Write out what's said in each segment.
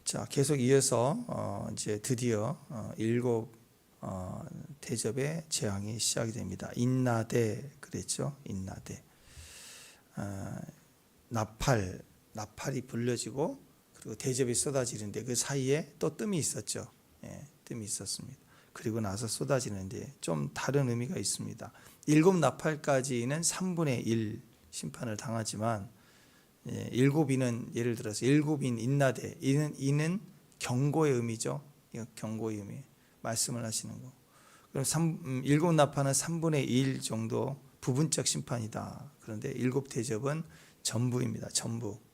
자, 계속 이어서 이제 드디어 일곱 대접의 재앙이 시작이 됩니다. 인나대 그랬죠. 인나대. 나팔이 불려지고 그리고 대접이 쏟아지는데 그 사이에 또 뜸이 있었죠. 뜸이 있었습니다. 그리고 나서 쏟아지는데 좀 다른 의미가 있습니다. 일곱 나팔까지는 3분의 1 심판을 당하지만 일곱인은 예를 들어서 일곱인 인나대 이는 경고의 의미죠. 경고의 의미 말씀을 하시는 거. 그럼 일곱 나팔은 3분의 1 정도 부분적 심판이다. 그런데 일곱 대접은 전부입니다.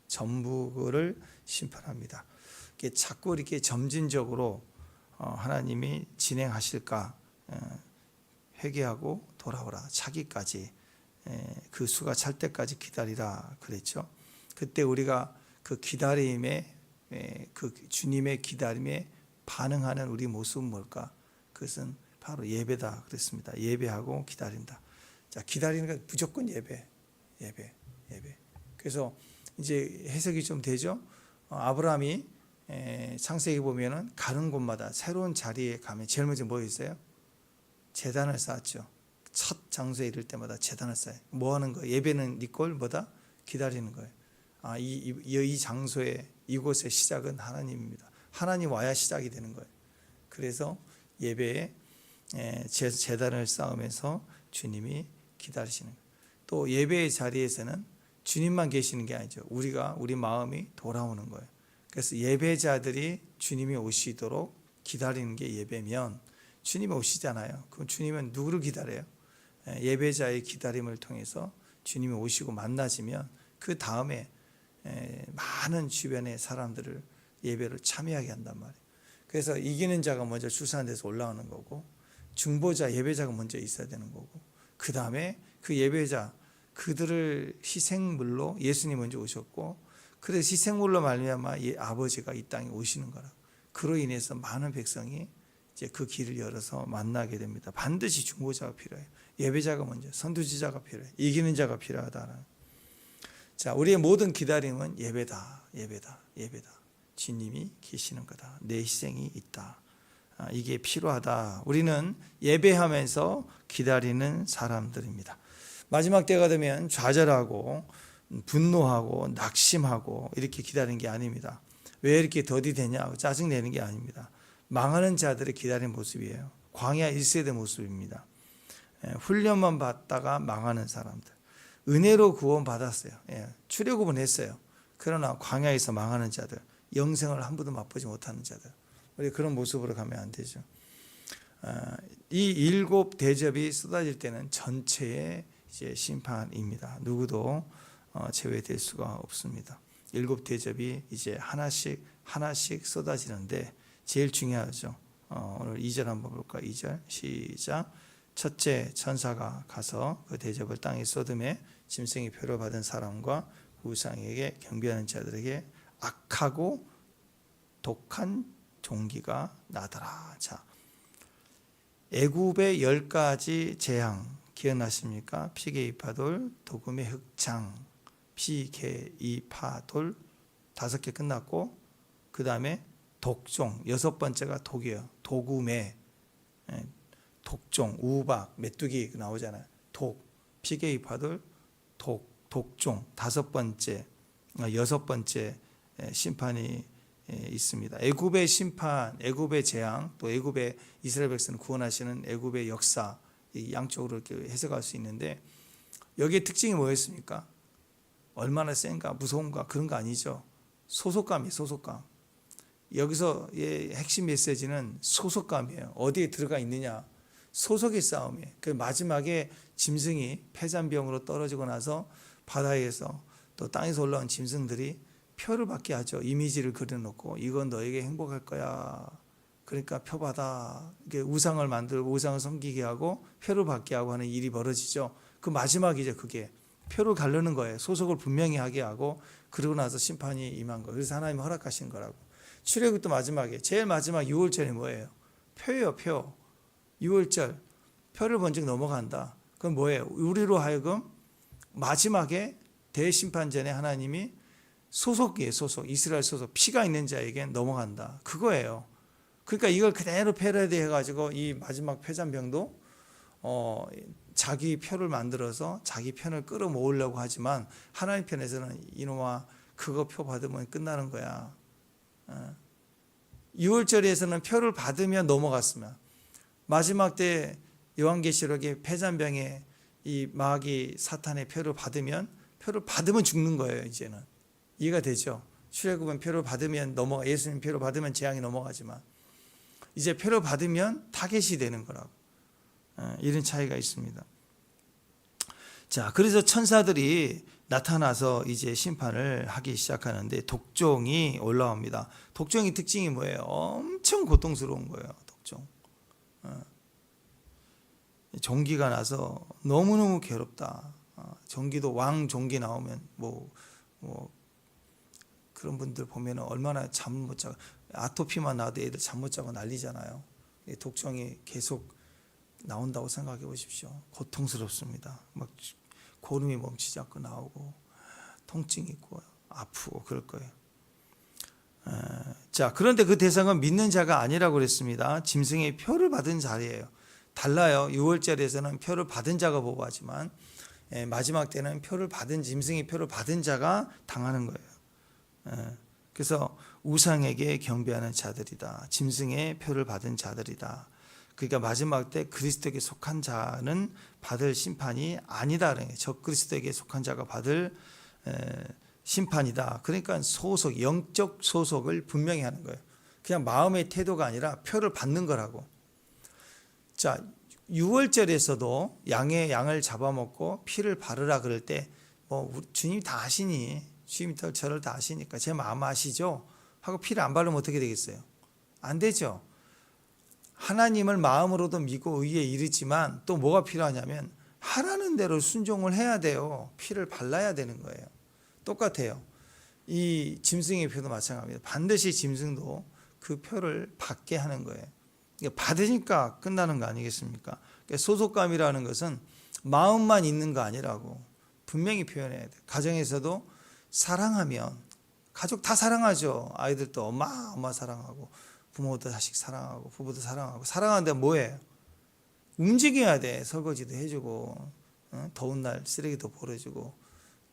전부를 심판합니다. 자꾸 이렇게 점진적으로 하나님이 진행하실까 회개하고 돌아오라 차기까지 그 수가 찰 때까지 기다리라 그랬죠. 그때 우리가 그 기다림에 그 주님의 기다림에 반응하는 우리 모습은 뭘까? 그것은 바로 예배다 그랬습니다. 예배하고 기다린다. 자, 기다리는 건 무조건 예배. 그래서 이제 해석이 좀 되죠. 아브라함이 창세기 보면은 가는 곳마다 새로운 자리에 가면 제일 먼저 뭐 있어요? 제단을 쌓았죠. 첫 장소에 이를 때마다 제단을 쌓아요. 뭐 하는 거예요? 예배는 니꼴 뭐다? 기다리는 거예요. 이 장소에 이곳의 시작은 하나님입니다. 하나님 와야 시작이 되는 거예요. 그래서 예배에 제단을 쌓으면서 주님이 기다리시는 거예요. 또 예배의 자리에서는 주님만 계시는 게 아니죠. 우리 마음이 돌아오는 거예요. 그래서 예배자들이 주님이 오시도록 기다리는 게 예배면 주님이 오시잖아요. 그럼 주님은 누구를 기다려요? 예배자의 기다림을 통해서 주님이 오시고 만나시면 그 다음에 많은 주변의 사람들을 예배를 참여하게 한단 말이에요. 그래서 이기는 자가 먼저 출산돼서 올라오는 거고 중보자 예배자가 먼저 있어야 되는 거고 그 다음에 그 예배자 그들을 희생물로 예수님 먼저 오셨고 그래서 희생물로 말미암아 아버지가 이 땅에 오시는 거라. 그로 인해서 많은 백성이 이제 그 길을 열어서 만나게 됩니다. 반드시 중보자가 필요해요. 예배자가 먼저, 선두지자가 필요해요. 이기는 자가 필요하다. 자, 우리의 모든 기다림은 예배다. 주님이 계시는 거다. 내 희생이 있다. 이게 필요하다. 우리는 예배하면서 기다리는 사람들입니다. 마지막 때가 되면 좌절하고 분노하고 낙심하고 이렇게 기다리는 게 아닙니다. 왜 이렇게 더디되냐 짜증내는 게 아닙니다. 망하는 자들의 기다리는 모습이에요. 광야 1세대 모습입니다. 훈련만 받다가 망하는 사람들. 은혜로 구원 받았어요. 출애굽은 했어요. 그러나 광야에서 망하는 자들, 영생을 한 번도 맛보지 못하는 자들. 우리 그런 모습으로 가면 안 되죠. 이 일곱 대접이 쏟아질 때는 전체의 이제 심판입니다. 누구도 제외될 수가 없습니다. 일곱 대접이 이제 하나씩 쏟아지는데 제일 중요하죠. 오늘 2절 한번 볼까요? 2절 시작. 첫째 천사가 가서 그 대접을 땅에 쏟음에 짐승의 표를 받은 사람과 우상에게 경배하는 자들에게 악하고 독한 종기가 나더라. 자, 애굽의 10가지 재앙 기억나십니까? 피게이파돌, 도금의 흑창, 피게이파돌 5개 끝났고 그 다음에 독종 6번째가 독이에요. 도금의 독종, 우박, 메뚜기 나오잖아요. 독, 피게이파돌, 독종 5번째, 6번째 심판이 있습니다. 애굽의 심판, 애굽의 재앙, 또 애굽의 이스라엘 백성을 구원하시는 애굽의 역사 이 양쪽으로 이렇게 해석할 수 있는데 여기에 특징이 뭐였습니까? 얼마나 센가, 무서운가 그런 거 아니죠. 소속감이에요. 소속감. 여기서의 핵심 메시지는 소속감이에요. 어디에 들어가 있느냐. 소속의 싸움이에요. 그 마지막에 짐승이 폐잔병으로 떨어지고 나서 바다에서 또 땅에서 올라온 짐승들이 표를 받게 하죠. 이미지를 그려놓고 이건 너에게 행복할 거야. 그러니까 표 받아. 이게 우상을 만들고 우상을 섬기게 하고 표를 받게 하고 하는 일이 벌어지죠. 그 마지막이죠. 그게 표를 가르는 거예요. 소속을 분명히 하게 하고 그러고 나서 심판이 임한 거예요. 그래서 하나님이 허락하신 거라고. 출애굽도 마지막에 제일 마지막 6월절이 뭐예요? 표예요. 표. 6월절 표를 번쩍 넘어간다. 그건 뭐예요? 우리로 하여금 마지막에 대심판 전에 하나님이 소속이에요. 소속. 이스라엘 소속. 피가 있는 자에겐 넘어간다. 그거예요. 그러니까 이걸 그대로 패러디 해가지고 이 마지막 패잔병도 자기 표를 만들어서 자기 편을 끌어모으려고 하지만 하나님 편에서는 이놈아 그거 표 받으면 끝나는 거야. 6월절에서는 표를 받으면 넘어갔으면 마지막 때 요한계시록의 패잔병에 이 마귀 사탄의 표를 받으면 죽는 거예요. 이제는 이해가 되죠? 출애굽은 표를 받으면 넘어가, 예수님 표를 받으면 재앙이 넘어가지만 이제 표를 받으면 타겟이 되는 거라고. 이런 차이가 있습니다. 자, 그래서 천사들이 나타나서 이제 심판을 하기 시작하는데 독종이 올라옵니다. 독종의 특징이 뭐예요? 엄청 고통스러운 거예요. 독종. 종기가 나서 너무너무 괴롭다. 종기도 왕 종기 나오면 뭐 그런 분들 보면 얼마나 잠 못 자고 아토피만 나도 애들 잠 못 자고 난리잖아요. 독종이 계속 나온다고 생각해 보십시오. 고통스럽습니다. 막 고름이 멈추지 않고 나오고 통증이 있고 아프고 그럴 거예요. 자, 그런데 그 대상은 믿는 자가 아니라고 그랬습니다. 짐승의 표를 받은 자리예요. 달라요. 6월절에서는 표를 받은 자가 보고하지만 마지막 때는 표를 받은 짐승의 표를 받은 자가 당하는 거예요. 그래서 우상에게 경배하는 자들이다. 짐승의 표를 받은 자들이다. 그러니까 마지막 때 그리스도에게 속한 자는 받을 심판이 아니다. 적 그리스도에게 속한 자가 받을 심판이다. 그러니까 소속, 영적 소속을 분명히 하는 거예요. 그냥 마음의 태도가 아니라 표를 받는 거라고. 자, 6월절에서도 양을 잡아먹고 피를 바르라 그럴 때 주님이 다 아시니, 주님이 저를 다 아시니까 제 마음 아시죠? 하고 피를 안 바르면 어떻게 되겠어요? 안 되죠. 하나님을 마음으로도 믿고 의에 이르지만 또 뭐가 필요하냐면 하라는 대로 순종을 해야 돼요. 피를 발라야 되는 거예요. 똑같아요. 이 짐승의 표도 마찬가지입니다. 반드시 짐승도 그 표를 받게 하는 거예요. 받으니까 끝나는 거 아니겠습니까? 소속감이라는 것은 마음만 있는 거 아니라고 분명히 표현해야 돼요. 가정에서도 사랑하면 가족 다 사랑하죠. 아이들도 엄마 사랑하고 부모도 자식 사랑하고 부부도 사랑하고 사랑하는데 뭐예요? 움직여야 돼. 설거지도 해주고 더운 날 쓰레기도 버려주고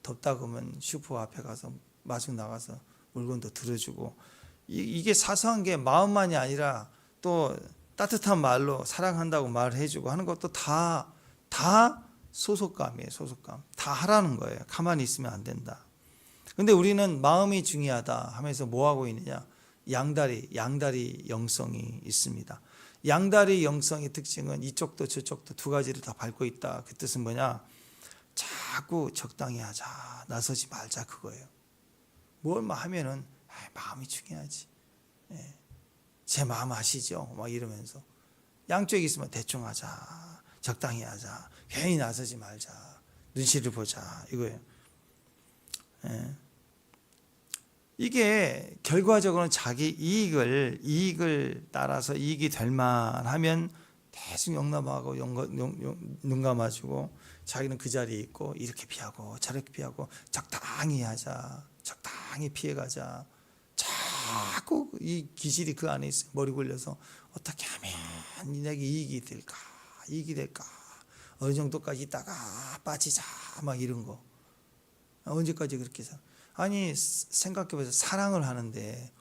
덥다 그러면 슈퍼 앞에 가서 마중 나가서 물건도 들어주고 이게 사소한 게 마음만이 아니라 또 따뜻한 말로 사랑한다고 말해주고 하는 것도 다 소속감이에요. 소속감. 다 하라는 거예요. 가만히 있으면 안 된다. 근데 우리는 마음이 중요하다 하면서 뭐 하고 있느냐? 양다리 영성이 있습니다. 양다리 영성의 특징은 이쪽도 저쪽도 두 가지를 다 밟고 있다. 그 뜻은 뭐냐? 자꾸 적당히 하자, 나서지 말자 그거예요. 뭘 하면은 마음이 중요하지. 제 마음 아시죠? 막 이러면서 양쪽에 있으면 대충 하자, 적당히 하자, 괜히 나서지 말자, 눈치를 보자 이거예요. 이게 결과적으로는 자기 이익을 따라서 이익이 될 만하면 대충 용납하고 눈 감아주고 자기는 그 자리에 있고 이렇게 피하고 저렇게 피하고 적당히 하자, 적당히 피해가자. 자꾸 이 기질이 그 안에 있어요. 머리 굴려서 어떻게 하면 내게 이익이 될까 어느 정도까지 있다가 빠지자 막 이런 거. 언제까지 그렇게 살아? 아니 생각해보세요. 사랑을 하는데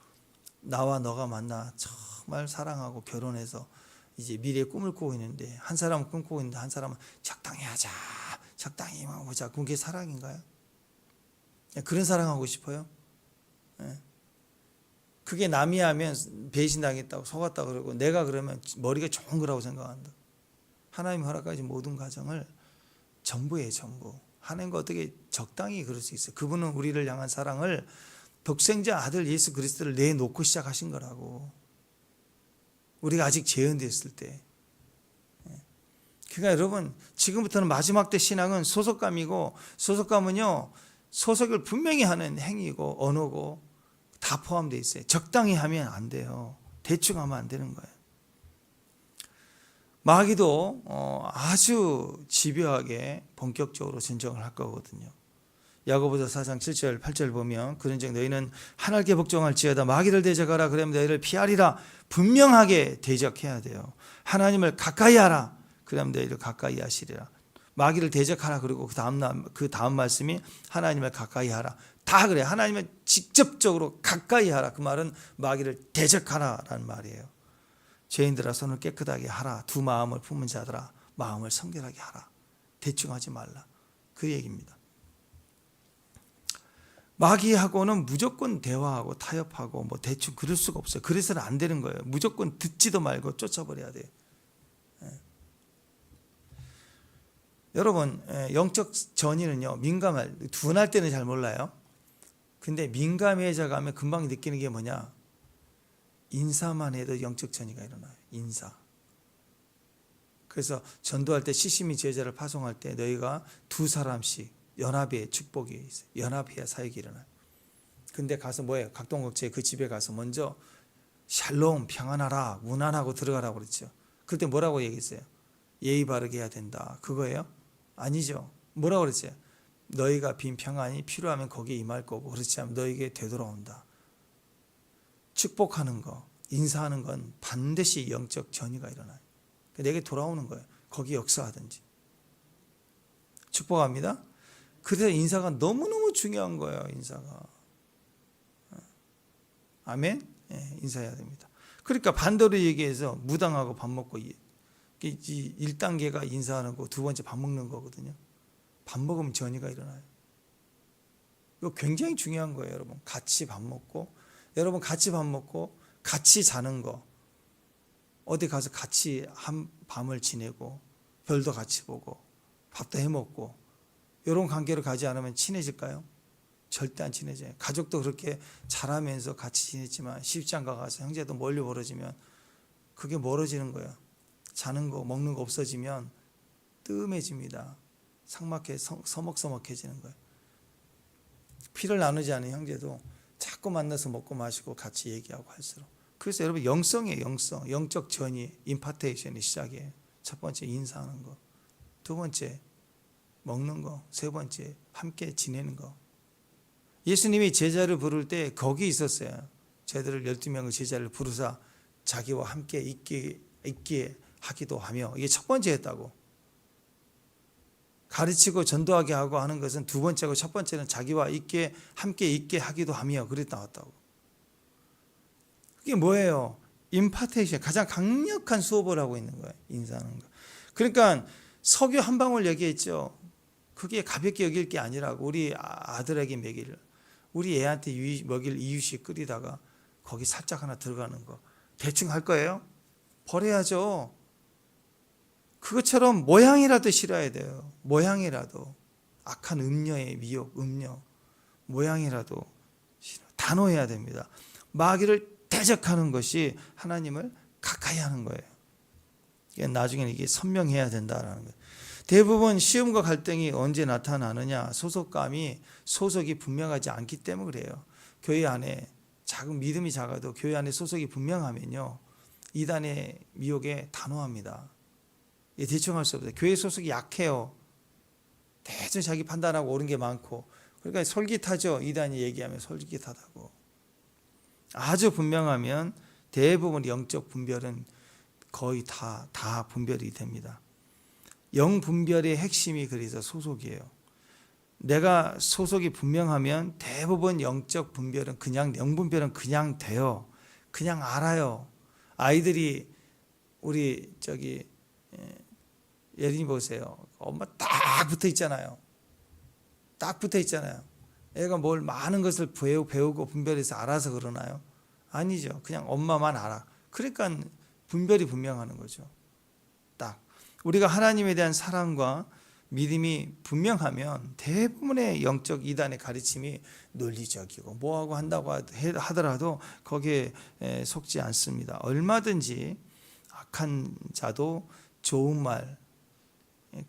나와 너가 만나 정말 사랑하고 결혼해서 이제 미래의 꿈을 꾸고 있는데 한 사람은 꿈꾸고 있는데 한 사람은 적당히 하자, 적당히만 보자. 그게 사랑인가요? 그런 사랑하고 싶어요? 그게 남이 하면 배신당했다고 속았다 그러고 내가 그러면 머리가 좋은 거라고 생각한다. 하나님 허락하신 모든 가정을 전부예요. 전부. 하나님과 어떻게 적당히 그럴 수 있어요. 그분은 우리를 향한 사랑을 독생자 아들 예수 그리스도를 내놓고 시작하신 거라고. 우리가 아직 재현됐을 때. 그러니까 여러분 지금부터는 마지막 때 신앙은 소속감이고 소속감은요. 소속을 분명히 하는 행위고 언어고 다 포함되어 있어요. 적당히 하면 안 돼요. 대충 하면 안 되는 거예요. 마귀도 아주 집요하게 본격적으로 전쟁을 할 거거든요. 야고보서 4장 7절 8절 보면 그런즉 너희는 하나님께 복종할지어다 마귀를 대적하라 그러면 너희를 피하리라. 분명하게 대적해야 돼요. 하나님을 가까이 하라. 그러면 너희를 가까이 하시리라. 마귀를 대적하라. 그리고 그 다음 말씀이 하나님을 가까이 하라. 다 그래. 하나님을 직접적으로 가까이 하라. 그 말은 마귀를 대적하라라는 말이에요. 죄인들아 손을 깨끗하게 하라. 두 마음을 품은 자들아 마음을 성결하게 하라. 대충 하지 말라. 그 얘기입니다. 마귀하고는 무조건 대화하고 타협하고 뭐 대충 그럴 수가 없어요. 그래서는 안 되는 거예요. 무조건 듣지도 말고 쫓아버려야 돼요. 여러분 영적 전이는요 민감할 둔할 때는 잘 몰라요. 근데 민감해져 가면 금방 느끼는 게 뭐냐, 인사만 해도 영적 전이가 일어나요. 인사. 그래서 전도할 때 시시미 제자를 파송할 때 너희가 두 사람씩 연합의 축복이 있어요. 연합해야 사역이 일어나요. 근데 가서 뭐예요? 각동국제 그 집에 가서 먼저 샬롬 평안하라 무난하고 들어가라고 그랬죠. 그때 뭐라고 얘기했어요? 예의 바르게 해야 된다. 그거예요? 아니죠. 뭐라고 그랬어요? 너희가 빈 평안이 필요하면 거기에 임할 거고 그렇지 않으면 너희에게 되돌아온다. 축복하는 거, 인사하는 건 반드시 영적 전이가 일어나요. 내게 돌아오는 거예요. 거기 역사하든지. 축복합니다. 그래서 인사가 너무너무 중요한 거예요. 인사가. 아멘. 인사해야 됩니다. 그러니까 반대로 얘기해서 무당하고 밥 먹고 1단계가 인사하는 거, 두 번째 밥 먹는 거거든요. 밥 먹으면 전이가 일어나요. 이거 굉장히 중요한 거예요. 여러분 같이 밥 먹고, 여러분 같이 밥 먹고 같이 자는 거, 어디 가서 같이 한 밤을 지내고 별도 같이 보고 밥도 해먹고 이런 관계로 가지 않으면 친해질까요? 절대 안 친해져요. 가족도 그렇게 잘하면서 같이 지냈지만 시집장가 가서 형제도 멀리 멀어지면 그게 멀어지는 거예요. 자는 거 먹는 거 없어지면 뜸해집니다. 삭막해 서먹서먹해지는 거예요. 피를 나누지 않은 형제도 자꾸 만나서 먹고 마시고 같이 얘기하고 할수록. 그래서 여러분 영성이에요. 영성. 영적 전이 임파테이션이 시작이에요. 첫 번째 인사하는 거, 두 번째 먹는 거, 세 번째 함께 지내는 거. 예수님이 제자를 부를 때 거기 있었어요. 제자를 12명의 제자를 부르사 자기와 함께 있게 하기도 하며, 이게 첫 번째였다고. 가르치고 전도하게 하고 하는 것은 두 번째고 첫 번째는 자기와 함께 있게 하기도 하며 그랬다 나왔다고. 그게 뭐예요? 임파테이션. 가장 강력한 수업을 하고 있는 거예요. 인사하는 거. 그러니까 석유 한 방울 얘기했죠. 그게 가볍게 여길 게 아니라고. 우리 아들에게 먹일, 우리 애한테 먹일 이유식 끓이다가 거기 살짝 하나 들어가는 거 대충 할 거예요? 버려야죠. 그것처럼 모양이라도 싫어야 돼요. 모양이라도. 악한 음녀의 미혹, 음녀. 모양이라도 싫어. 단호해야 됩니다. 마귀를 대적하는 것이 하나님을 가까이 하는 거예요. 나중에는 이게 선명해야 된다라는 거예요. 대부분 시험과 갈등이 언제 나타나느냐? 소속이 분명하지 않기 때문에 그래요. 교회 안에 작은 믿음이 작아도 교회 안에 소속이 분명하면요, 이단의 미혹에 단호합니다. 대충 할 수 없어요. 교회 소속이 약해요. 대충 자기 판단하고 옳은 게 많고, 그러니까 솔깃하죠. 이단이 얘기하면 솔깃하다고. 아주 분명하면 대부분 영적 분별은 거의 다 분별이 됩니다. 영 분별의 핵심이 그래서 소속이에요. 내가 소속이 분명하면 대부분 영적 분별은 영 분별은 그냥 돼요. 그냥 알아요. 아이들이 우리 예린이 보세요. 엄마 딱 붙어 있잖아요. 딱 붙어 있잖아요. 애가 뭘 많은 것을 배우고 분별해서 알아서 그러나요? 아니죠. 그냥 엄마만 알아. 그러니까 분별이 분명하는 거죠. 딱. 우리가 하나님에 대한 사랑과 믿음이 분명하면 대부분의 영적 이단의 가르침이 논리적이고 뭐하고 한다고 하더라도 거기에 속지 않습니다. 얼마든지 악한 자도 좋은 말,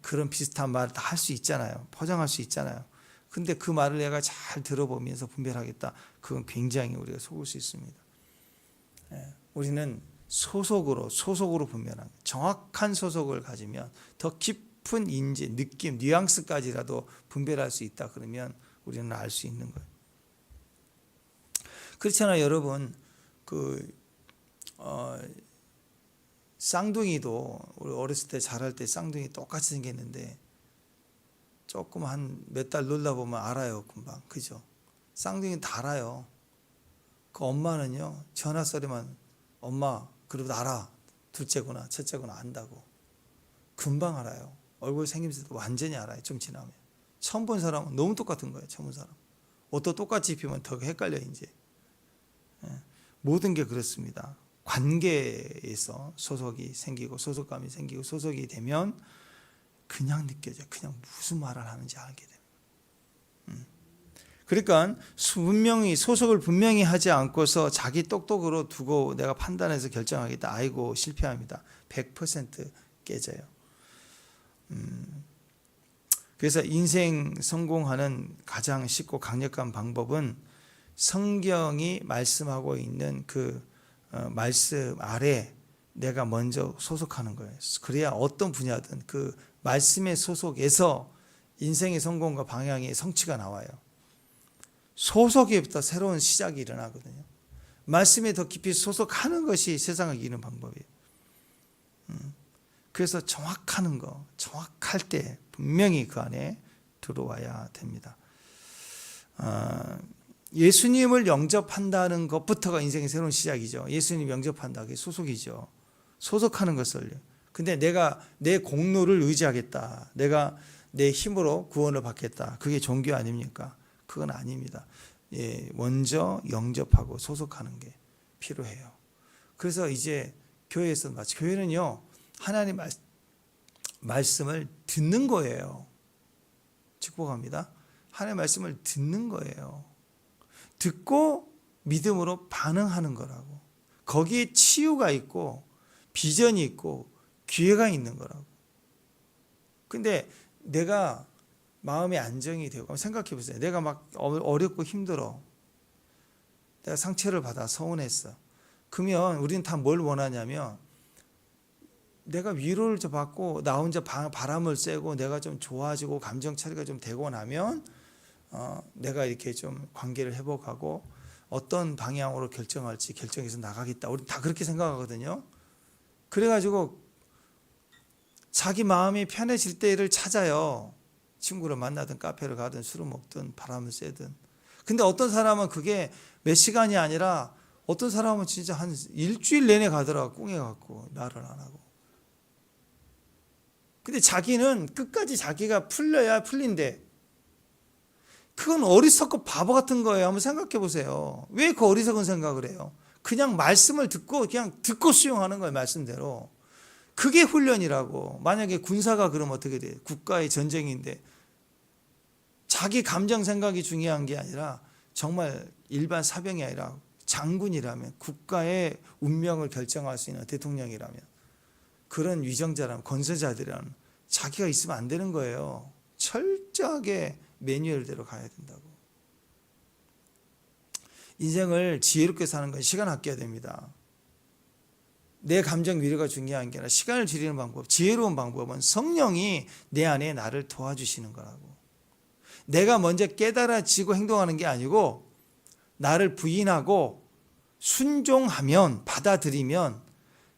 그런 비슷한 말을 다 할 수 있잖아요. 포장할 수 있잖아요. 근데 그 말을 내가 잘 들어보면서 분별하겠다. 그건 굉장히 우리가 속을 수 있습니다. 우리는 소속으로 분별하는, 정확한 소속을 가지면 더 깊은 인지, 느낌, 뉘앙스까지라도 분별할 수 있다. 그러면 우리는 알 수 있는 거예요. 그렇잖아요, 여러분. 쌍둥이도 우리 어렸을 때 자랄 때 쌍둥이 똑같이 생겼는데 조금 한 몇 달 놀다 보면 알아요, 금방. 그죠? 쌍둥이는 다 알아요. 그 엄마는요, 전화 소리만 엄마, 그래도 알아. 둘째구나, 첫째구나 안다고. 금방 알아요. 얼굴 생김새도 완전히 알아요, 좀 지나면. 처음 본 사람은 너무 똑같은 거예요, 처음 본 사람. 옷도 똑같이 입히면 더 헷갈려, 이제. 모든 게 그렇습니다. 관계에서 소속이 생기고 소속감이 생기고 소속이 되면 그냥 느껴져요. 그냥 무슨 말을 하는지 알게 됩니다. 그러니까 분명히 소속을 분명히 하지 않고서 자기 똑똑으로 두고 내가 판단해서 결정하겠다. 아이고 실패합니다. 100% 깨져요. 그래서 인생 성공하는 가장 쉽고 강력한 방법은 성경이 말씀하고 있는 그 말씀 아래 내가 먼저 소속하는 거예요. 그래야 어떤 분야든 그 말씀의 소속에서 인생의 성공과 방향의 성취가 나와요. 소속에부터 새로운 시작이 일어나거든요. 말씀에 더 깊이 소속하는 것이 세상을 이기는 방법이에요. 그래서 정확하는 거, 정확할 때 분명히 그 안에 들어와야 됩니다. 예수님을 영접한다는 것부터가 인생의 새로운 시작이죠. 예수님 영접한다, 그게 소속이죠. 소속하는 것을. 근데 내가 내 공로를 의지하겠다, 내가 내 힘으로 구원을 받겠다, 그게 종교 아닙니까? 그건 아닙니다. 먼저 영접하고 소속하는 게 필요해요. 그래서 이제 교회에서 교회는요, 하나님 말씀을 듣는 거예요. 축복합니다. 하나님의 말씀을 듣는 거예요. 듣고 믿음으로 반응하는 거라고. 거기에 치유가 있고 비전이 있고 기회가 있는 거라고. 근데 내가 마음의 안정이 되고 생각해 보세요. 내가 막 어렵고 힘들어. 내가 상처를 받아 서운했어. 그러면 우리는 다 뭘 원하냐면 내가 위로를 좀 받고 나 혼자 바람을 쐬고 내가 좀 좋아지고 감정 처리가 좀 되고 나면 내가 이렇게 좀 관계를 회복하고 어떤 방향으로 결정할지 결정해서 나가겠다. 우리 다 그렇게 생각하거든요. 그래가지고 자기 마음이 편해질 때를 찾아요. 친구를 만나든 카페를 가든 술을 먹든 바람을 쐬든. 근데 어떤 사람은 그게 몇 시간이 아니라 어떤 사람은 진짜 한 일주일 내내 가더라고. 꿍해갖고 말을 안 하고. 근데 자기는 끝까지 자기가 풀려야 풀린대. 그건 어리석고 바보 같은 거예요. 한번 생각해 보세요. 왜 그 어리석은 생각을 해요? 그냥 말씀을 듣고 그냥 듣고 수용하는 거예요. 말씀대로. 그게 훈련이라고. 만약에 군사가 그러면 어떻게 돼요? 국가의 전쟁인데 자기 감정 생각이 중요한 게 아니라 정말 일반 사병이 아니라 장군이라면, 국가의 운명을 결정할 수 있는 대통령이라면, 그런 위정자라면, 건설자들이라면 자기가 있으면 안 되는 거예요. 철저하게 매뉴얼대로 가야 된다고. 인생을 지혜롭게 사는 건 시간 아껴야 됩니다. 내 감정 위로가 중요한 게 아니라 시간을 줄이는 방법, 지혜로운 방법은 성령이 내 안에 나를 도와주시는 거라고. 내가 먼저 깨달아지고 행동하는 게 아니고 나를 부인하고 순종하면, 받아들이면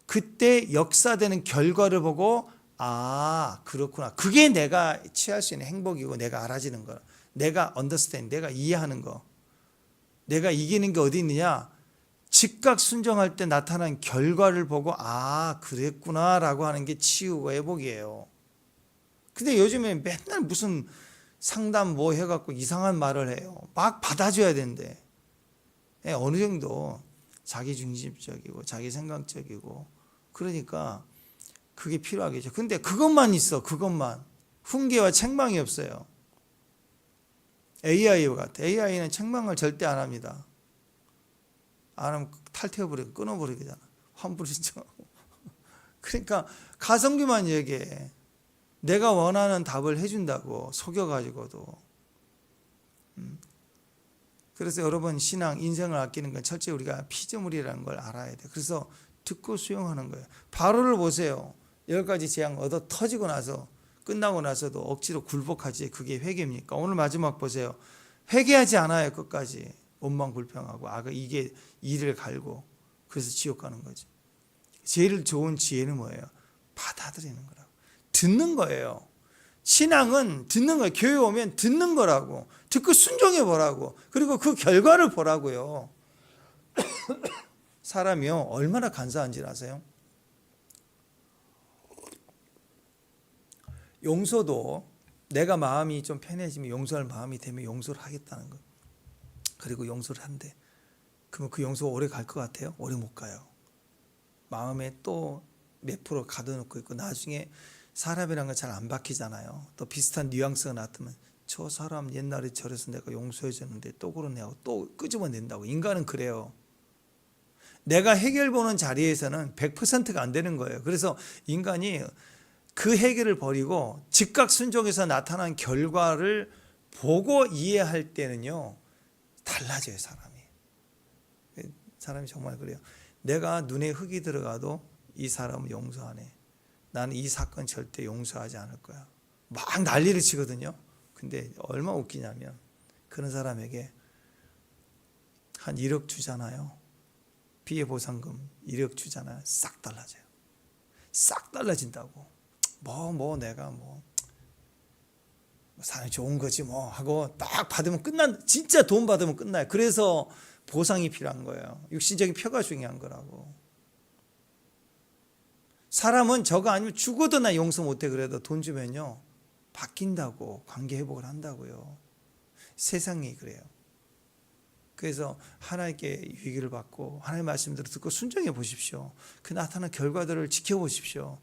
그때 역사되는 결과를 보고 아 그렇구나, 그게 내가 취할 수 있는 행복이고 내가 알아지는 거, 내가 understand, 내가 이해하는 거, 내가 이기는 게 어디 있느냐, 즉각 순종할 때 나타난 결과를 보고 아 그랬구나 라고 하는 게 치유와 회복이에요. 근데 요즘에 맨날 무슨 상담 뭐 해갖고 이상한 말을 해요. 막 받아줘야 된대. 어느 정도 자기중심적이고 자기 생각적이고, 그러니까 그게 필요하겠죠. 근데 그것만 있어. 그것만 훈계와 책망이 없어요. AI와 같아. AI는 책망을 절대 안 합니다. 안 하면 탈퇴해버리고 끊어버리잖아. 환불이죠. 그러니까 가성비만 얘기해. 내가 원하는 답을 해준다고 속여가지고도. 그래서 여러분, 신앙, 인생을 아끼는 건 철저히 우리가 피조물이라는 걸 알아야 돼. 그래서 듣고 수용하는 거예요. 바로를 보세요. 10가지 재앙 얻어 터지고 나서 끝나고 나서도 억지로 굴복하지, 그게 회개입니까? 오늘 마지막 보세요. 회개하지 않아요. 끝까지 원망불평하고 이게 이를 갈고 그래서 지옥 가는 거지. 제일 좋은 지혜는 뭐예요? 받아들이는 거라고. 듣는 거예요. 신앙은 듣는 거예요. 교회 오면 듣는 거라고. 듣고 순종해 보라고. 그리고 그 결과를 보라고요. 사람이요 얼마나 간사한지 아세요? 용서도 내가 마음이 좀 편해지면 용서할 마음이 되면 용서를 하겠다는 거. 그리고 용서를 한대. 그러면 그 용서가 오래 갈 것 같아요? 오래 못 가요. 마음에 또 몇 프로 가둬놓고 있고 나중에 사람이란 건 잘 안 바뀌잖아요. 또 비슷한 뉘앙스가 나타나면 저 사람 옛날에 저래서 내가 용서해 줬는데 또 그러네 하고 또 끄집어낸다고. 인간은 그래요. 내가 해결 보는 자리에서는 100%가 안 되는 거예요. 그래서 인간이 그 해결을 버리고 즉각 순종해서 나타난 결과를 보고 이해할 때는요 달라져요. 사람이 정말 그래요. 내가 눈에 흙이 들어가도 이 사람은 용서하네. 나는 이 사건 절대 용서하지 않을 거야. 막 난리를 치거든요. 근데 얼마나 웃기냐면 그런 사람에게 한 1억 주잖아요. 피해 보상금 1억 주잖아요. 싹 달라져요. 싹 달라진다고. 내가 사람이 좋은 거지 하고 딱 받으면 진짜 돈 받으면 끝나요. 그래서 보상이 필요한 거예요. 육신적인 표가 중요한 거라고. 사람은 저거 아니면 죽어도 나 용서 못해. 그래도 돈 주면요 바뀐다고. 관계 회복을 한다고요. 세상이 그래요. 그래서 하나님께 유익을 받고 하나님의 말씀대로 듣고 순종해 보십시오. 그 나타난 결과들을 지켜보십시오.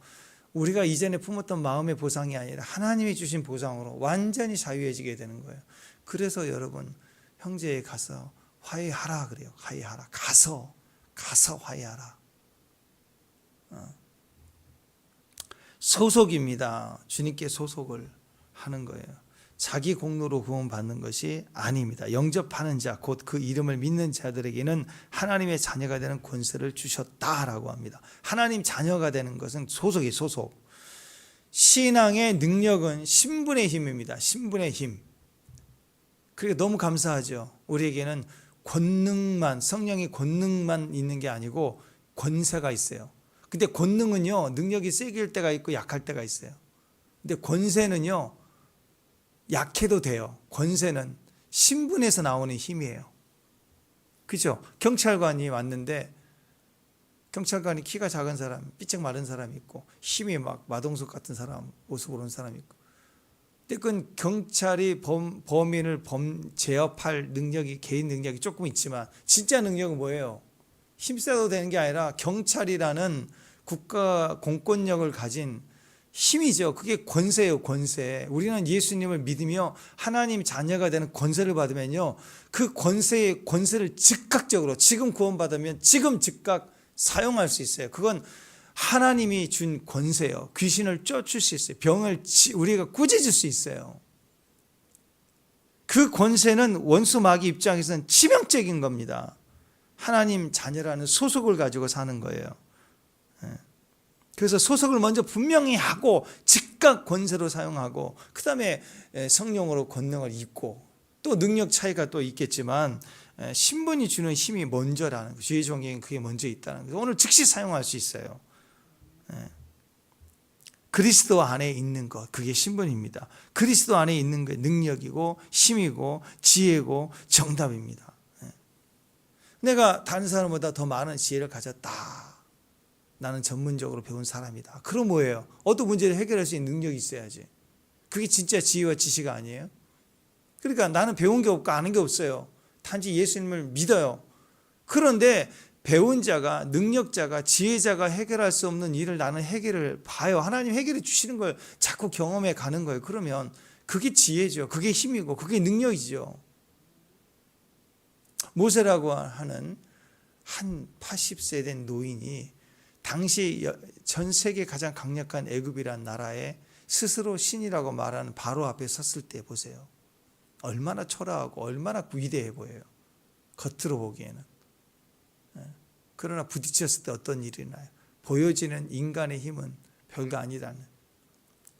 우리가 이전에 품었던 마음의 보상이 아니라 하나님이 주신 보상으로 완전히 자유해지게 되는 거예요. 그래서 여러분 형제에 가서 화해하라 그래요. 화해하라. 가서 화해하라. 소속입니다. 주님께 소속을 하는 거예요. 자기 공로로 구원받는 것이 아닙니다. 영접하는 자, 곧 그 이름을 믿는 자들에게는 하나님의 자녀가 되는 권세를 주셨다라고 합니다. 하나님 자녀가 되는 것은 소속이 소속. 신앙의 능력은 신분의 힘입니다. 신분의 힘. 그게 너무 감사하죠. 우리에게는 권능만, 성령의 권능만 있는 게 아니고 권세가 있어요. 근데 권능은요, 능력이 세길 때가 있고 약할 때가 있어요. 근데 권세는요, 약해도 돼요. 권세는 신분에서 나오는 힘이에요. 그죠? 경찰관이 왔는데, 경찰관이 키가 작은 사람, 삐쩍 마른 사람이 있고, 힘이 막 마동석 같은 사람, 모습으로 온 사람이 있고. 근데 그건 경찰이 범인을 제압할 능력이, 개인 능력이 조금 있지만, 진짜 능력은 뭐예요? 힘써도 되는 게 아니라 경찰이라는 국가 공권력을 가진 힘이죠. 그게 권세예요. 권세. 우리는 예수님을 믿으며 하나님 자녀가 되는 권세를 받으면요, 그 권세를 즉각적으로 지금 구원받으면 지금 즉각 사용할 수 있어요. 그건 하나님이 준 권세예요. 귀신을 쫓을 수 있어요. 병을 우리가 꾸짖을 수 있어요. 그 권세는 원수 마귀 입장에서는 치명적인 겁니다. 하나님 자녀라는 소속을 가지고 사는 거예요. 그래서 소속을 먼저 분명히 하고 즉각 권세로 사용하고 그 다음에 성령으로 권능을 입고 또 능력 차이가 또 있겠지만 신분이 주는 힘이 먼저라는 거. 주의 종에는 그게 먼저 있다는 거. 오늘 즉시 사용할 수 있어요. 그리스도 안에 있는 것, 그게 신분입니다. 그리스도 안에 있는 게 능력이고 힘이고 지혜고 정답입니다. 내가 다른 사람보다 더 많은 지혜를 가졌다. 나는 전문적으로 배운 사람이다. 그럼 뭐예요? 어떤 문제를 해결할 수 있는 능력이 있어야지. 그게 진짜 지혜와 지식 아니에요? 그러니까 나는 배운 게 없고 아는 게 없어요. 단지 예수님을 믿어요. 그런데 배운 자가, 능력자가, 지혜자가 해결할 수 없는 일을 나는 해결을 봐요. 하나님 해결해 주시는 걸 자꾸 경험해 가는 거예요. 그러면 그게 지혜죠. 그게 힘이고 그게 능력이죠. 모세라고 하는 한 80세 된 노인이 당시 전 세계 가장 강력한 애굽이라는 나라에 스스로 신이라고 말하는 바로 앞에 섰을 때 보세요. 얼마나 초라하고 얼마나 위대해 보여요. 겉으로 보기에는. 그러나 부딪혔을 때 어떤 일이 나요? 보여지는 인간의 힘은 별거 아니라는,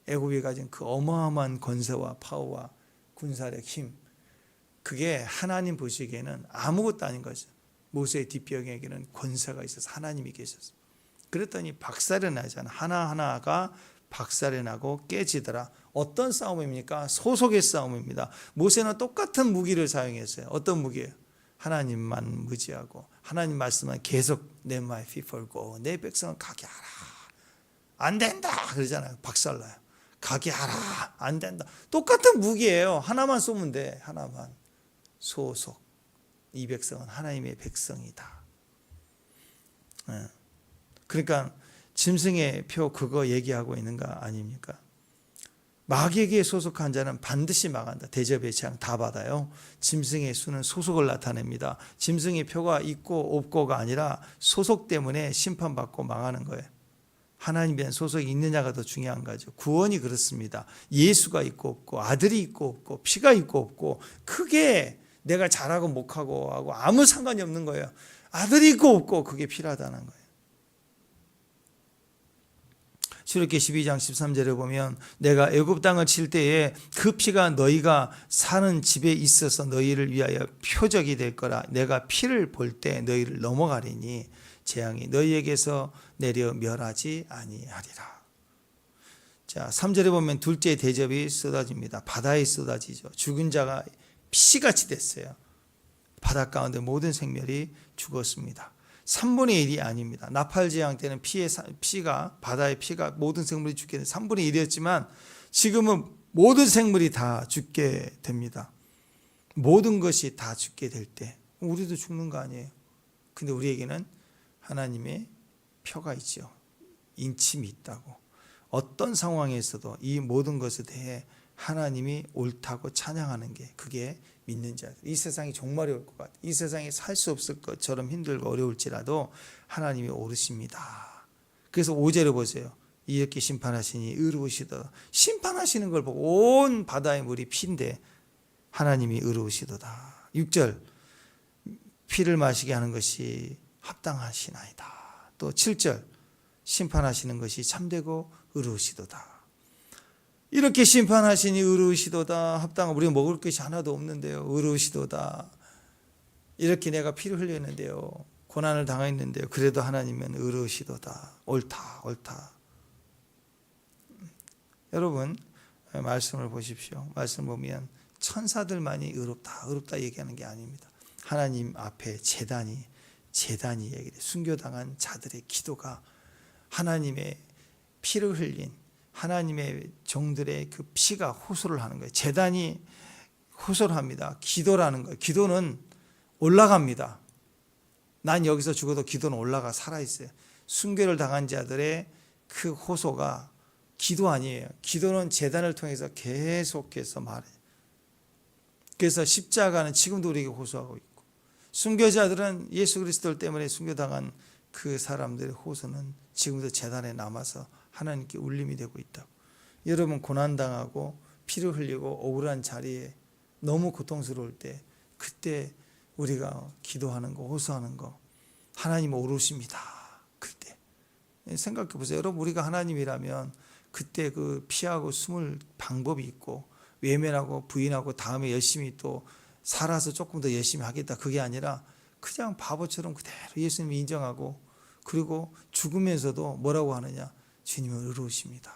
애굽이 가진 그 어마어마한 권세와 파워와 군사력, 힘, 그게 하나님 보시기에는 아무것도 아닌 거죠. 모세의 뒷병에게는 권세가 있어서 하나님이 계셨어요. 그랬더니 박살이 나잖아. 하나하나가 박살이 나고 깨지더라. 어떤 싸움입니까? 소속의 싸움입니다. 모세는 똑같은 무기를 사용했어요. 어떤 무기예요? 하나님만 무지하고 하나님 말씀만 계속 Let my people go. 내 백성을 가게 하라. 안 된다 그러잖아요. 박살나요. 가게 하라. 안 된다. 똑같은 무기예요. 하나만 쏘면 돼. 하나만. 소속. 이 백성은 하나님의 백성이다. 그러니까 짐승의 표 그거 얘기하고 있는 거 아닙니까? 마귀에게 소속한 자는 반드시 망한다. 대접의 재앙 다 받아요. 짐승의 수는 소속을 나타냅니다. 짐승의 표가 있고 없고가 아니라 소속 때문에 심판받고 망하는 거예요. 하나님에 대한 소속이 있느냐가 더 중요한 거죠. 구원이 그렇습니다. 예수가 있고 없고 아들이 있고 없고 피가 있고 없고 크게 내가 잘하고 못하고 하고 아무 상관이 없는 거예요. 아들이 있고 없고 그게 필요하다는 거예요. 출애굽기 12장 13절에 보면 내가 애굽 땅을 칠 때에 그 피가 너희가 사는 집에 있어서 너희를 위하여 표적이 될 거라. 내가 피를 볼 때 너희를 넘어가리니 재앙이 너희에게서 내려 멸하지 아니하리라. 자, 3절에 보면 둘째 대접이 쏟아집니다. 바다에 쏟아지죠. 죽은 자가 피같이 됐어요. 바다 가운데 모든 생명이 죽었습니다. 3분의 1이 아닙니다. 나팔재앙 때는 피가 바다의 피가 모든 생물이 죽게 된 3분의 1이었지만 지금은 모든 생물이 다 죽게 됩니다. 모든 것이 다 죽게 될 때 우리도 죽는 거 아니에요. 근데 우리에게는 하나님의 표가 있죠. 인침이 있다고. 어떤 상황에서도 이 모든 것에 대해 하나님이 옳다고 찬양하는 게 그게 믿는 자들. 이 세상이 정말 어려울 것 같아요. 이 세상에 살 수 없을 것처럼 힘들고 어려울지라도 하나님이 옳으십니다. 그래서 5절에 보세요. 이렇게 심판하시니 의로우시도다. 심판하시는 걸 보고 온 바다의 물이 피인데 하나님이 의로우시도다. 6절 피를 마시게 하는 것이 합당하시나이다. 또 7절 심판하시는 것이 참되고 의로우시도다. 이렇게 심판하시니 의로우시도다. 합당한 우리가 먹을 것이 하나도 없는데요. 의로우시도다. 이렇게 내가 피를 흘렸는데요. 고난을 당했는데요. 그래도 하나님은 의로우시도다. 옳다. 옳다. 여러분 말씀을 보십시오. 말씀 보면 천사들만이 의롭다. 의롭다 얘기하는 게 아닙니다. 하나님 앞에 제단이 얘기해요. 순교당한 자들의 기도가 하나님의 피를 흘린 하나님의 종들의 그 피가 호소를 하는 거예요. 제단이 호소를 합니다. 기도라는 거예요. 기도는 올라갑니다. 난 여기서 죽어도 기도는 올라가 살아있어요. 순교를 당한 자들의 그 호소가 기도 아니에요. 기도는 제단을 통해서 계속해서 말해요. 그래서 십자가는 지금도 우리에게 호소하고 있고 순교자들은 예수 그리스도 때문에 순교당한 그 사람들의 호소는 지금도 제단에 남아서 하나님께 울림이 되고 있다고. 여러분 고난당하고 피를 흘리고 억울한 자리에 너무 고통스러울 때 그때 우리가 기도하는 거 호소하는 거 하나님 오르십니다. 그때 생각해 보세요. 여러분 우리가 하나님이라면 그때 그 피하고 숨을 방법이 있고 외면하고 부인하고 다음에 열심히 또 살아서 조금 더 열심히 하겠다 그게 아니라 그냥 바보처럼 그대로 예수님 인정하고 그리고 죽으면서도 뭐라고 하느냐 주님은 의로우십니다.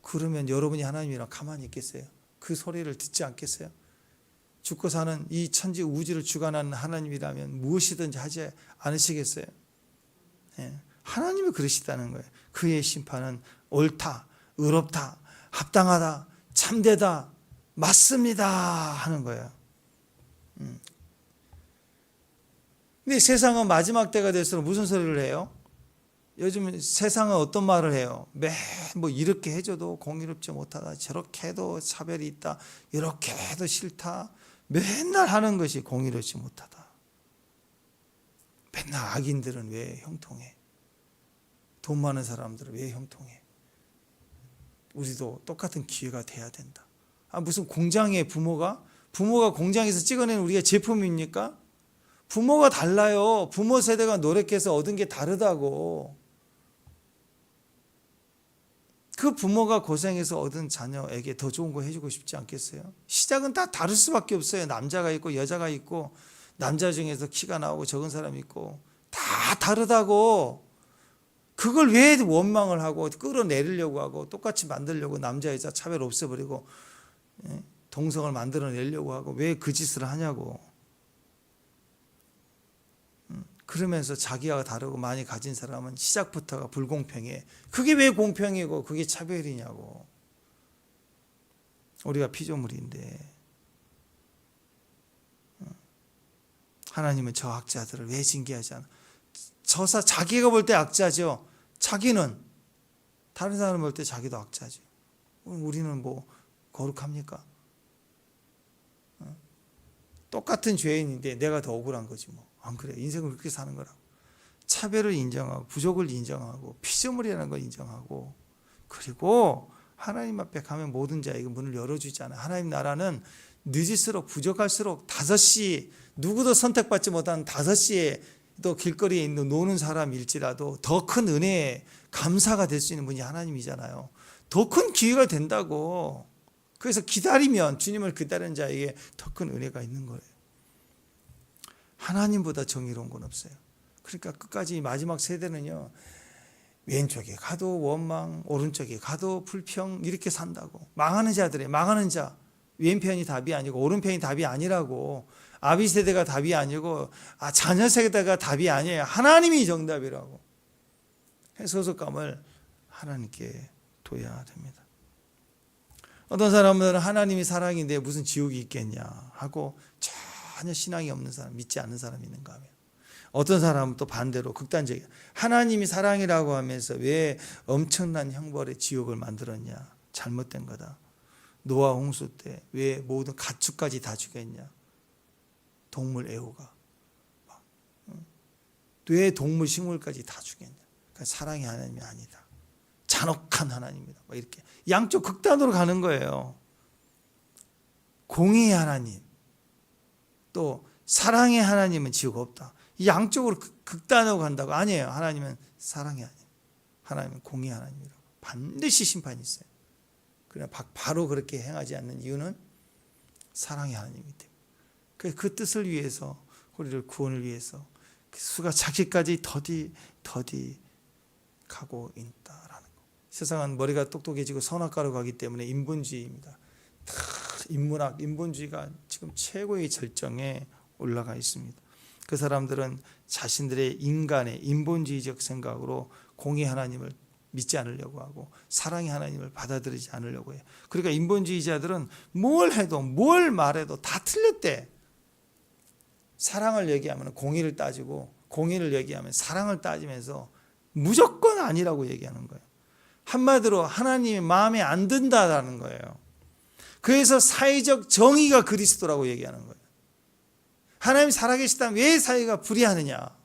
그러면 여러분이 하나님이랑 가만히 있겠어요? 그 소리를 듣지 않겠어요? 죽고 사는 이 천지 우주를 주관하는 하나님이라면 무엇이든지 하지 않으시겠어요? 네. 하나님이 그러시다는 거예요. 그의 심판은 옳다, 의롭다, 합당하다, 참되다, 맞습니다 하는 거예요. 근데 세상은 마지막 때가 될수록 무슨 소리를 해요? 요즘 세상은 어떤 말을 해요? 뭐 이렇게 해줘도 공의롭지 못하다. 저렇게 해도 차별이 있다. 이렇게 해도 싫다. 맨날 하는 것이 공의롭지 못하다. 맨날 악인들은 왜 형통해? 돈 많은 사람들은 왜 형통해? 우리도 똑같은 기회가 돼야 된다. 무슨 공장의 부모가 공장에서 찍어낸 우리가 제품입니까? 부모가 달라요. 부모 세대가 노력해서 얻은 게 다르다고. 그 부모가 고생해서 얻은 자녀에게 더 좋은 거 해주고 싶지 않겠어요? 시작은 다 다를 수밖에 없어요. 남자가 있고 여자가 있고, 남자 중에서 키가 나오고 적은 사람이 있고, 다 다르다고. 그걸 왜 원망을 하고 끌어내리려고 하고 똑같이 만들려고 남자 여자 차별 없애버리고 동성을 만들어내려고 하고 왜 그 짓을 하냐고. 그러면서 자기와 다르고 많이 가진 사람은 시작부터가 불공평해. 그게 왜 공평이고 그게 차별이냐고. 우리가 피조물인데 하나님은 저 악자들을 왜 징계하지 않아? 자기가 볼 때 악자죠. 자기는 다른 사람 볼 때 자기도 악자죠. 우리는 뭐 거룩합니까? 똑같은 죄인인데 내가 더 억울한 거지 뭐. 안 그래? 인생을 그렇게 사는 거라고. 차별을 인정하고 부족을 인정하고 피조물이라는 걸 인정하고, 그리고 하나님 앞에 가면 모든 자에게 문을 열어주잖아요. 하나님 나라는 늦을수록 부족할수록 5시, 누구도 선택받지 못한 5시에 또 길거리에 있는 노는 사람일지라도 더 큰 은혜에 감사가 될 수 있는 분이 하나님이잖아요. 더 큰 기회가 된다고. 그래서 기다리면, 주님을 기다리는 자에게 더 큰 은혜가 있는 거예요. 하나님보다 정의로운 건 없어요. 그러니까 끝까지 마지막 세대는요, 왼쪽에 가도 원망, 오른쪽에 가도 불평, 이렇게 산다고. 망하는 자들의 망하는 자, 왼편이 답이 아니고 오른편이 답이 아니라고. 아비 세대가 답이 아니고 자녀 세대가 답이 아니에요. 하나님이 정답이라고. 소속감을 하나님께 둬야 됩니다. 어떤 사람들은 하나님이 사랑인데 무슨 지옥이 있겠냐 하고 전혀 신앙이 없는 사람, 믿지 않는 사람이 있는가 하면, 어떤 사람은 또 반대로 극단적이야. 하나님이 사랑이라고 하면서 왜 엄청난 형벌의 지옥을 만들었냐? 잘못된 거다. 노아 홍수 때 왜 모든 가축까지 다 죽였냐? 동물 애호가. 왜 동물 식물까지 다 죽였냐? 그러니까 사랑의 하나님이 아니다. 잔혹한 하나님이다. 이렇게 양쪽 극단으로 가는 거예요. 공의의 하나님, 또 사랑의 하나님은 지옥 없다. 이 양쪽으로 극단으로 간다고. 아니에요. 하나님은 사랑의 하나님, 하나님은 공의의 하나님이라고. 반드시 심판이 있어요. 그러나 바로 그렇게 행하지 않는 이유는 사랑의 하나님이기 때문에. 그 뜻을 위해서, 우리를 구원을 위해서 수가 자기까지 더디 가고 있다라는 거. 세상은 머리가 똑똑해지고 선악과로 가기 때문에 인본주의입니다. 인문학, 인본주의가 지금 최고의 절정에 올라가 있습니다. 그 사람들은 자신들의 인간의 인본주의적 생각으로 공의 하나님을 믿지 않으려고 하고 사랑의 하나님을 받아들이지 않으려고 해요. 그러니까 인본주의자들은 뭘 해도 뭘 말해도 다 틀렸대. 사랑을 얘기하면 공의를 따지고, 공의를 얘기하면 사랑을 따지면서 무조건 아니라고 얘기하는 거예요. 한마디로 하나님이 마음에 안 든다라는 거예요. 그래서 사회적 정의가 그리스도라고 얘기하는 거예요. 하나님이 살아계시다면 왜 사회가 불의하느냐?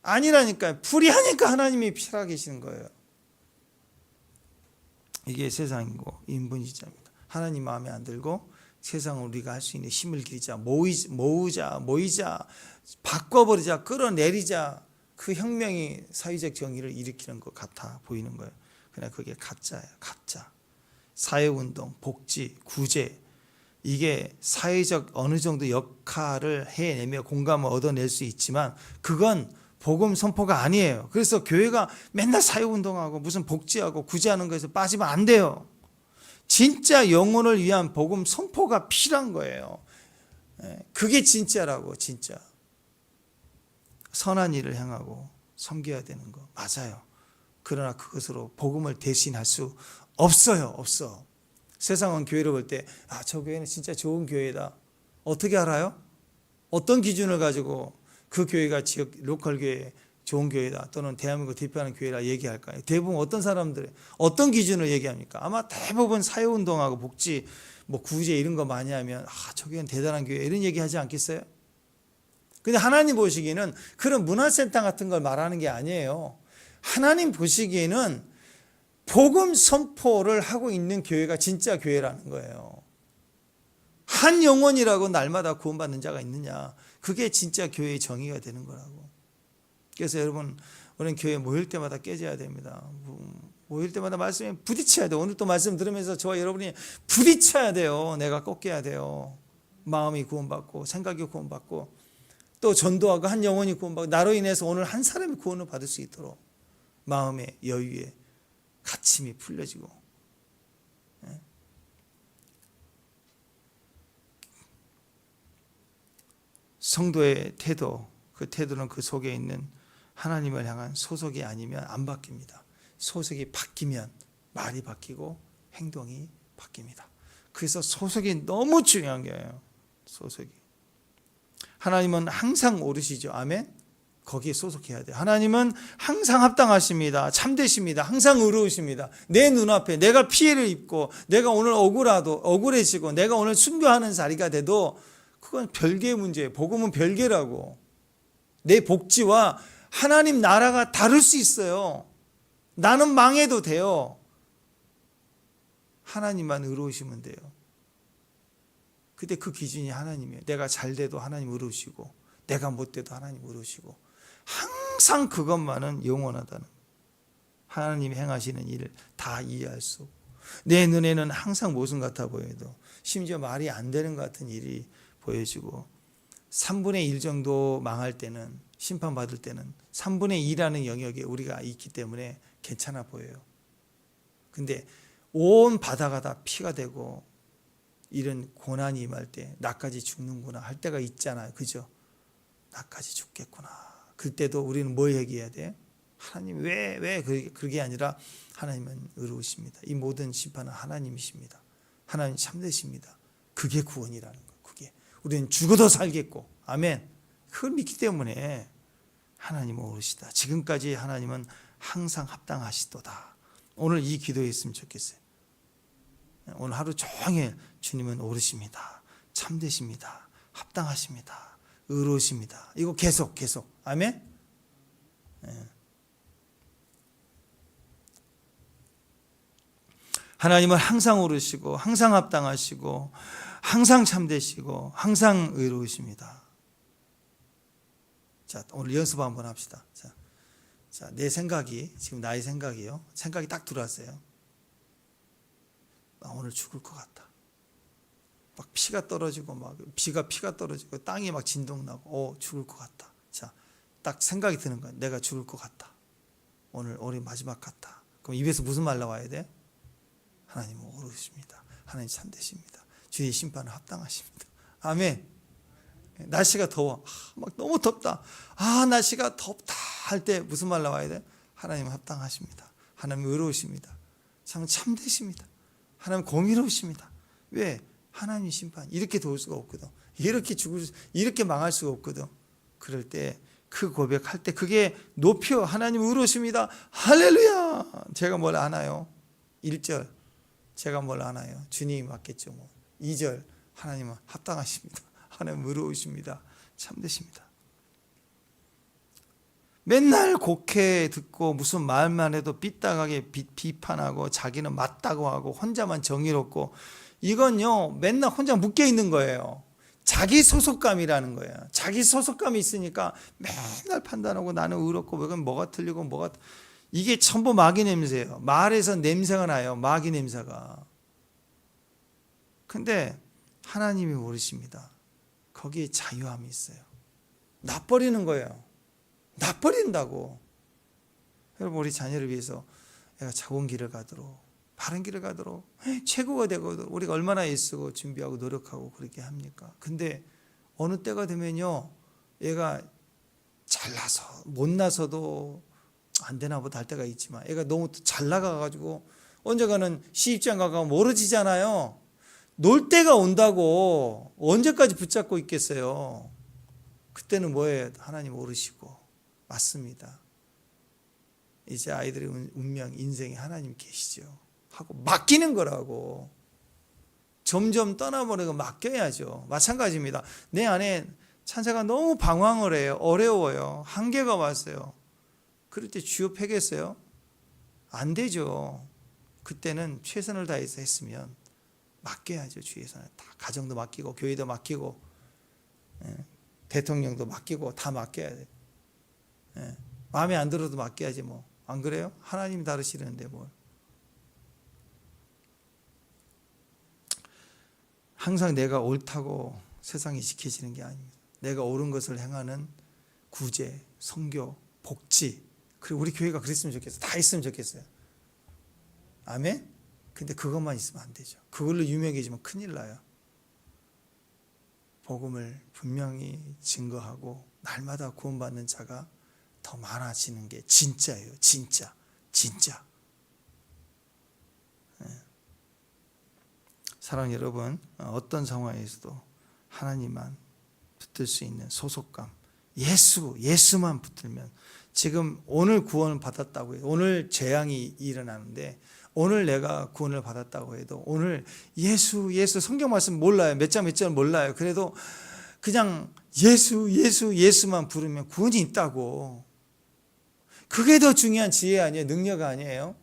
아니라니까요. 불의하니까 하나님이 살아계시는 거예요. 이게 세상이고 인본주의자입니다. 하나님 마음에 안 들고 세상을 우리가 할 수 있는 힘을 기르자, 모이자, 바꿔버리자, 끌어내리자, 그 혁명이 사회적 정의를 일으키는 것 같아 보이는 거예요. 그러나 그게 가짜예요. 가짜. 사회운동, 복지, 구제, 이게 사회적 어느 정도 역할을 해내며 공감을 얻어낼 수 있지만 그건 복음 선포가 아니에요. 그래서 교회가 맨날 사회운동하고 무슨 복지하고 구제하는 거에서 빠지면 안 돼요. 진짜 영혼을 위한 복음 선포가 필요한 거예요. 그게 진짜라고. 진짜 선한 일을 행하고 섬겨야 되는 거 맞아요. 그러나 그것으로 복음을 대신할 수 없어요. 없어. 세상은 교회를 볼 때 저 교회는 진짜 좋은 교회다. 어떻게 알아요? 어떤 기준을 가지고 그 교회가 지역 로컬 교회 좋은 교회다 또는 대한민국 대표하는 교회라 얘기할까요? 대부분 어떤 사람들 어떤 기준을 얘기합니까? 아마 대부분 사회운동하고 복지, 구제 이런 거 많이 하면 저 교회는 대단한 교회 이런 얘기하지 않겠어요? 근데 하나님 보시기에는 그런 문화센터 같은 걸 말하는 게 아니에요. 하나님 보시기에는 복음 선포를 하고 있는 교회가 진짜 교회라는 거예요. 한 영혼이라고 날마다 구원받는 자가 있느냐? 그게 진짜 교회의 정의가 되는 거라고. 그래서 여러분, 우리는 교회 모일 때마다 깨져야 됩니다. 모일 때마다 말씀에 부딪혀야 돼요. 오늘 또 말씀 들으면서 저와 여러분이 부딪혀야 돼요. 내가 꺾여야 돼요. 마음이 구원받고 생각이 구원받고 또 전도하고 한 영혼이 구원받고 나로 인해서 오늘 한 사람이 구원을 받을 수 있도록 마음의 여유에 갇힘이 풀려지고 성도의 태도, 그 태도는 그 속에 있는 하나님을 향한 소속이 아니면 안 바뀝니다. 소속이 바뀌면 말이 바뀌고 행동이 바뀝니다. 그래서 소속이 너무 중요한 거예요. 소속이. 하나님은 항상 오르시죠. 아멘. 거기에 소속해야 돼요. 하나님은 항상 합당하십니다. 참되십니다. 항상 의로우십니다. 내 눈앞에 내가 피해를 입고 내가 오늘 억울해지고 내가 오늘 순교하는 자리가 돼도 그건 별개의 문제예요. 복음은 별개라고. 내 복지와 하나님 나라가 다를 수 있어요. 나는 망해도 돼요. 하나님만 의로우시면 돼요. 근데 그 기준이 하나님이에요. 내가 잘 돼도 하나님 의로우시고 내가 못 돼도 하나님 의로우시고 항상 그것만은 영원하다는 하나님이 행하시는 일을 다 이해할 수 없고 내 눈에는 항상 모순 같아 보여도 심지어 말이 안 되는 것 같은 일이 보여지고 3분의 1 정도 망할 때는 심판받을 때는 3분의 2라는 영역에 우리가 있기 때문에 괜찮아 보여요. 근데 온 바다가 다 피가 되고 이런 고난이 임할 때 나까지 죽는구나 할 때가 있잖아요. 그죠? 나까지 죽겠구나. 그때도 우리는 뭐 얘기해야 돼? 하나님 왜 그게 아니라 하나님은 의로우십니다. 이 모든 심판은 하나님이십니다. 하나님 참되십니다. 그게 구원이라는 거예요. 그게 우리는 죽어도 살겠고 아멘. 그걸 믿기 때문에 하나님은 옳으시다. 지금까지 하나님은 항상 합당하시도다. 오늘 이 기도했으면 좋겠어요. 오늘 하루 종일 주님은 옳으십니다. 참되십니다. 합당하십니다. 의로우십니다. 이거 계속 아멘. 하나님은 항상 옳으시고 항상 합당하시고 항상 참되시고 항상 의로우십니다. 자, 오늘 연습 한번 합시다. 자, 내 생각이 지금 나의 생각이요. 생각이 딱 들어왔어요. 나 오늘 죽을 것 같다. 막 피가 떨어지고 막 피가 떨어지고 땅이 막 진동 나고 죽을 것 같다. 자, 딱 생각이 드는 거야. 내가 죽을 것 같다. 오늘 마지막 같다. 그럼 입에서 무슨 말 나와야 돼? 하나님은 옳으십니다. 하나님 참되십니다. 주의 심판은 합당하십니다. 아멘. 날씨가 더워. 막 너무 덥다. 날씨가 덥다 할 때 무슨 말 나와야 돼? 하나님은 합당하십니다. 하나님 의로우십니다. 참되십니다. 하나님 공의로우십니다. 왜? 하나님 심판 이렇게 도울 수가 없거든. 이렇게 망할 수가 없거든. 그럴 때 그 고백할 때 그게 높여 하나님 의로우십니다. 할렐루야. 제가 뭘 아나요? 1절 제가 뭘 아나요? 주님이 맞겠죠. 뭐 2절 하나님은 합당하십니다. 하나님 의로우십니다. 참되십니다. 맨날 곡해 듣고 무슨 말만 해도 삐딱하게 비판하고 자기는 맞다고 하고 혼자만 정의롭고 이건요 맨날 혼자 묶여 있는 거예요. 자기 소속감이라는 거예요. 자기 소속감이 있으니까 맨날 판단하고 나는 의롭고 이건 뭐가 틀리고 이게 전부 마귀 냄새예요. 말에서 냄새가 나요. 마귀 냄새가. 근데 하나님이 모르십니다. 거기에 자유함이 있어요. 놔버리는 거예요. 놔버린다고. 여러분 우리 자녀를 위해서 내가 좋은 길을 가도록 바른 길을 가도록 최고가 되고도 우리가 얼마나 애쓰고 준비하고 노력하고 그렇게 합니까? 근데 어느 때가 되면요 얘가 잘나서 못나서도 안 되나 보다 할 때가 있지만 애가 너무 잘 나가가지고 언젠가는 시집장 가가 멀어지잖아요. 놀 때가 온다고 언제까지 붙잡고 있겠어요? 그때는 뭐예요? 하나님 오르시고 맞습니다. 이제 아이들의 운명, 인생에 하나님 계시죠. 하고 맡기는 거라고. 점점 떠나버리고 맡겨야죠. 마찬가지입니다. 내 안에 찬사가 너무 방황을 해요. 어려워요. 한계가 왔어요. 그럴 때 주여 패겠어요? 안 되죠. 그때는 최선을 다해서 했으면 맡겨야죠. 주의 손에 다 가정도 맡기고 교회도 맡기고 대통령도 맡기고 다 맡겨야 돼요. 마음에 안 들어도 맡겨야지 뭐. 안 그래요? 하나님이 다루시는데 뭘. 항상 내가 옳다고 세상이 지켜지는 게 아닙니다. 내가 옳은 것을 행하는 구제, 선교, 복지, 그리고 우리 교회가 그랬으면 좋겠어요. 다 있으면 좋겠어요. 아멘? 근데 그것만 있으면 안 되죠. 그걸로 유명해지면 큰일 나요. 복음을 분명히 증거하고 날마다 구원받는 자가 더 많아지는 게 진짜예요. 진짜. 사랑하는 여러분, 어떤 상황에서도 하나님만 붙들 수 있는 소속감, 예수만 붙들면, 지금 오늘 구원을 받았다고 해요. 오늘 재앙이 일어나는데 오늘 내가 구원을 받았다고 해도 오늘 예수 성경 말씀 몰라요. 몇 장 몇 절 몰라요. 그래도 그냥 예수만 부르면 구원이 있다고. 그게 더 중요한 지혜 아니에요? 능력 아니에요?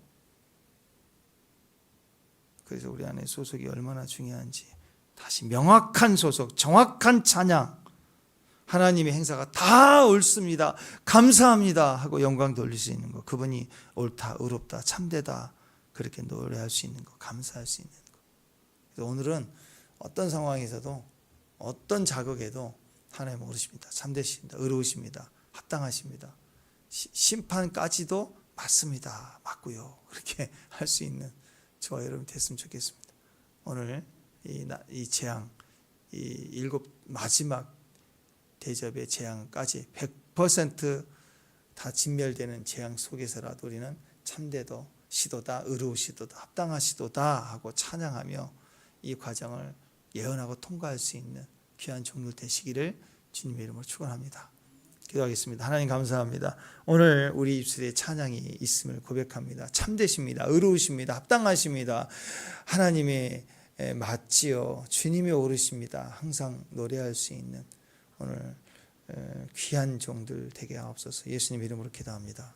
그래서 우리 안에 소속이 얼마나 중요한지 다시 명확한 소속, 정확한 찬양, 하나님의 행사가 다 옳습니다, 감사합니다 하고 영광 돌릴 수 있는 것, 그분이 옳다, 의롭다, 참되다 그렇게 노래할 수 있는 것, 감사할 수 있는 것. 그래서 오늘은 어떤 상황에서도 어떤 자극에도 하나님 옳으십니다, 참되십니다, 의로우십니다, 합당하십니다, 심판까지도 맞습니다, 맞고요, 그렇게 할 수 있는 저와 여러분 됐으면 좋겠습니다. 오늘 이 재앙, 이 일곱 마지막 대접의 재앙까지 100% 다 진멸되는 재앙 속에서라도 우리는 참되도 시도다, 의로우시도다, 합당하시도다 하고 찬양하며 이 과정을 예언하고 통과할 수 있는 귀한 종들 되시기를 주님의 이름으로 축원합니다. 기도하겠습니다. 하나님 감사합니다. 오늘 우리 입술에 찬양이 있음을 고백합니다. 참되십니다, 의로우십니다, 합당하십니다, 하나님의 맞지요, 주님이 오르십니다. 항상 노래할 수 있는 오늘 귀한 종들 되게 하옵소서. 예수님 이름으로 기도합니다.